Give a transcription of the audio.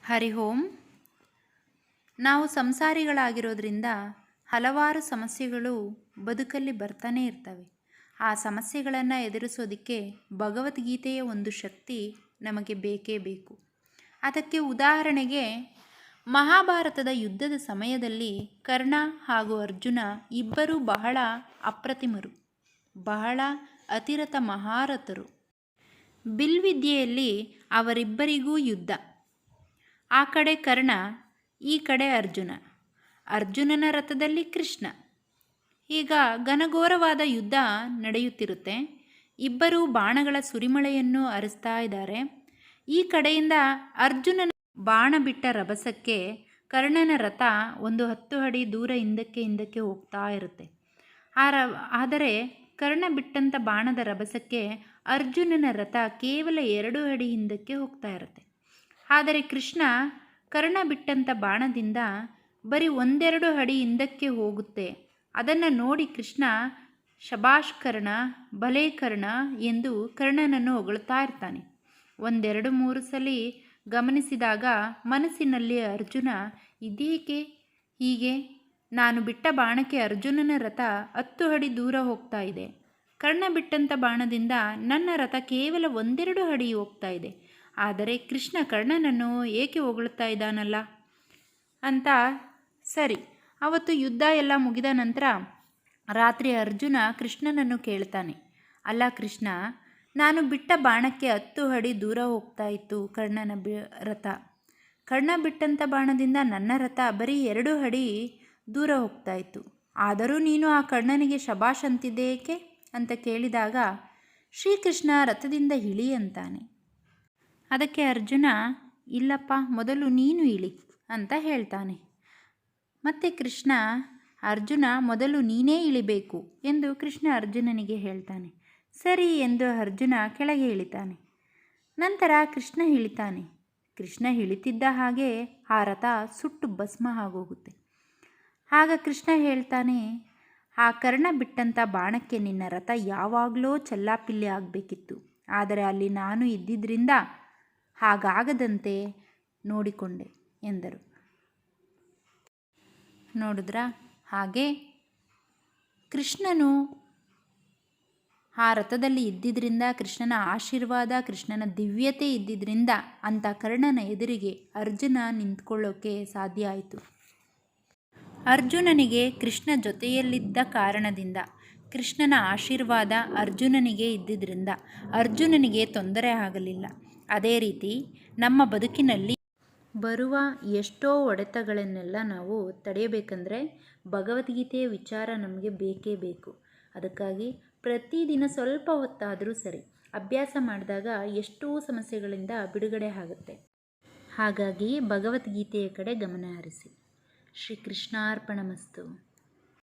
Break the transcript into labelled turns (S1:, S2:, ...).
S1: ಹರಿ ಓಂ. ನಾವು ಸಂಸಾರಿಗಳಾಗಿರೋದ್ರಿಂದ ಹಲವಾರು ಸಮಸ್ಯೆಗಳು ಬದುಕಲ್ಲಿ ಬರ್ತಾನೆ ಇರ್ತವೆ. ಆ ಸಮಸ್ಯೆಗಳನ್ನು ಎದುರಿಸೋದಕ್ಕೆ ಭಗವದ್ಗೀತೆಯ ಒಂದು ಶಕ್ತಿ ನಮಗೆ ಬೇಕೇ ಬೇಕು. ಅದಕ್ಕೆ ಉದಾಹರಣೆಗೆ ಮಹಾಭಾರತದ ಯುದ್ಧದ ಸಮಯದಲ್ಲಿ ಕರ್ಣ ಹಾಗೂ ಅರ್ಜುನ ಇಬ್ಬರೂ ಬಹಳ ಅಪ್ರತಿಮರು, ಬಹಳ ಅತಿರಥ ಮಹಾರಥರು. ಬಿಲ್ವಿದ್ಯೆಯಲ್ಲಿ ಅವರಿಬ್ಬರಿಗೂ ಯುದ್ಧ. ಆ ಕಡೆ ಕರ್ಣ, ಈ ಕಡೆ ಅರ್ಜುನ. ಅರ್ಜುನನ ರಥದಲ್ಲಿ ಕೃಷ್ಣ. ಈಗ ಘನಘೋರವಾದ ಯುದ್ಧ ನಡೆಯುತ್ತಿರುತ್ತೆ. ಇಬ್ಬರೂ ಬಾಣಗಳ ಸುರಿಮಳೆಯನ್ನು ಹರಿಸ್ತಾ ಇದ್ದಾರೆ. ಈ ಕಡೆಯಿಂದ ಅರ್ಜುನನ ಬಾಣ ಬಿಟ್ಟ ರಭಸಕ್ಕೆ ಕರ್ಣನ ರಥ ಒಂದು 10 ಅಡಿ ದೂರ ಹಿಂದಕ್ಕೆ ಹೋಗ್ತಾ ಇರುತ್ತೆ. ಆದರೆ ಕರ್ಣ ಬಿಟ್ಟಂಥ ಬಾಣದ ರಭಸಕ್ಕೆ ಅರ್ಜುನನ ರಥ ಕೇವಲ 2 ಅಡಿ ಹಿಂದಕ್ಕೆ ಹೋಗ್ತಾ ಇರುತ್ತೆ. ಆದರೆ ಕೃಷ್ಣ ಕರ್ಣ ಬಿಟ್ಟಂಥ ಬಾಣದಿಂದ ಬರೀ 1-2 ಅಡಿ ಹಿಂದಕ್ಕೆ ಹೋಗುತ್ತೆ. ಅದನ್ನು ನೋಡಿ ಕೃಷ್ಣ ಶಬಾಷ್ ಕರ್ಣ, ಭಲೇ ಕರ್ಣ ಎಂದು ಕರ್ಣನನ್ನು ಹೊಗಳ್ತಾ ಇರ್ತಾನೆ. 1-2-3 ಸಲ ಗಮನಿಸಿದಾಗ ಮನಸ್ಸಿನಲ್ಲಿ ಅರ್ಜುನ, ಇದೇಕೆ ಹೀಗೆ? ನಾನು ಬಿಟ್ಟ ಬಾಣಕ್ಕೆ ಅರ್ಜುನನ ರಥ 10 ಅಡಿ ದೂರ ಹೋಗ್ತಾ ಇದೆ. ಕರ್ಣ ಬಿಟ್ಟಂಥ ಬಾಣದಿಂದ ನನ್ನ ರಥ ಕೇವಲ 1-2 ಅಡಿ ಹೋಗ್ತಾ ಇದೆ. ಆದರೆ ಕೃಷ್ಣ ಕರ್ಣನನ್ನು ಏಕೆ ಹೊಗಳ್ತಾ ಇದ್ದಾನಲ್ಲ ಅಂತ. ಸರಿ, ಅವತ್ತು ಯುದ್ಧ ಎಲ್ಲ ಮುಗಿದ ನಂತರ ರಾತ್ರಿ ಅರ್ಜುನ ಕೃಷ್ಣನನ್ನು ಕೇಳ್ತಾನೆ, ಅಲ್ಲ ಕೃಷ್ಣ, ನಾನು ಬಿಟ್ಟ ಬಾಣಕ್ಕೆ 10 ಅಡಿ ದೂರ ಹೋಗ್ತಾ ಇತ್ತು ಕರ್ಣನ ರಥ. ಕರ್ಣ ಬಿಟ್ಟಂಥ ಬಾಣದಿಂದ ನನ್ನ ರಥ ಬರೀ 2 ಅಡಿ ದೂರ ಹೋಗ್ತಾ ಇತ್ತು. ಆದರೂ ನೀನು ಆ ಕರ್ಣನಿಗೆ ಶಬಾಷ್ ಅಂತಿದ್ದೆ ಏಕೆ ಅಂತ ಕೇಳಿದಾಗ ಶ್ರೀಕೃಷ್ಣ ರಥದಿಂದ ಇಳಿ ಅಂತಾನೆ. ಅದಕ್ಕೆ ಅರ್ಜುನ, ಇಲ್ಲಪ್ಪ, ಮೊದಲು ನೀನು ಇಳಿ ಅಂತ ಹೇಳ್ತಾನೆ. ಮತ್ತೆ ಕೃಷ್ಣ, ಅರ್ಜುನ ಮೊದಲು ನೀನೇ ಇಳಿಬೇಕು ಎಂದು ಕೃಷ್ಣ ಅರ್ಜುನನಿಗೆ ಹೇಳ್ತಾನೆ. ಸರಿ ಎಂದು ಅರ್ಜುನ ಕೆಳಗೆ ಇಳಿತಾನೆ. ನಂತರ ಕೃಷ್ಣ ಇಳಿತಾನೆ. ಕೃಷ್ಣ ಇಳಿತಿದ್ದ ಹಾಗೆ ಆ ರಥ ಸುಟ್ಟು ಭಸ್ಮ ಆಗೋಗುತ್ತೆ. ಆಗ ಕೃಷ್ಣ ಹೇಳ್ತಾನೆ, ಆ ಕರ್ಣ ಬಿಟ್ಟಂಥ ಬಾಣಕ್ಕೆ ನಿನ್ನ ರಥ ಯಾವಾಗಲೂ ಚೆಲ್ಲಾಪಿಲ್ಲಿ ಆಗಬೇಕಿತ್ತು. ಆದರೆ ಅಲ್ಲಿ ನಾನು ಇದ್ದಿದ್ದರಿಂದ ಹಾಗಾಗದಂತೆ ನೋಡಿಕೊಂಡೆ ಎಂದರು. ನೋಡಿದ್ರಾ? ಹಾಗೆ ಕೃಷ್ಣನು ಆ ರಥದಲ್ಲಿ ಇದ್ದಿದ್ದರಿಂದ, ಕೃಷ್ಣನ ಆಶೀರ್ವಾದ, ಕೃಷ್ಣನ ದಿವ್ಯತೆ ಇದ್ದಿದ್ದರಿಂದ ಅಂಥ ಕರ್ಣನ ಎದುರಿಗೆ ಅರ್ಜುನ ನಿಂತ್ಕೊಳ್ಳೋಕ್ಕೆ ಸಾಧ್ಯ ಆಯಿತು. ಅರ್ಜುನನಿಗೆ ಕೃಷ್ಣ ಜೊತೆಯಲ್ಲಿದ್ದ ಕಾರಣದಿಂದ, ಕೃಷ್ಣನ ಆಶೀರ್ವಾದ ಅರ್ಜುನನಿಗೆ ಇದ್ದಿದ್ದರಿಂದ ಅರ್ಜುನನಿಗೆ ತೊಂದರೆ ಆಗಲಿಲ್ಲ. ಅದೇ ರೀತಿ ನಮ್ಮ ಬದುಕಿನಲ್ಲಿ ಬರುವ ಎಷ್ಟೋ ಹೊಡೆತಗಳನ್ನೆಲ್ಲ ನಾವು ತಡೆಯಬೇಕಂದ್ರೆ ಭಗವದ್ಗೀತೆಯ ವಿಚಾರ ನಮಗೆ ಬೇಕೇ ಬೇಕು. ಅದಕ್ಕಾಗಿ ಪ್ರತಿದಿನ ಸ್ವಲ್ಪ ಹೊತ್ತಾದರೂ ಸರಿ ಅಭ್ಯಾಸ ಮಾಡಿದಾಗ ಎಷ್ಟೋ ಸಮಸ್ಯೆಗಳಿಂದ ಬಿಡುಗಡೆ ಆಗುತ್ತೆ. ಹಾಗಾಗಿ ಭಗವದ್ಗೀತೆಯ ಕಡೆ ಗಮನ ಹರಿಸಿ. ಶ್ರೀ ಕೃಷ್ಣಾರ್ಪಣಮಸ್ತು.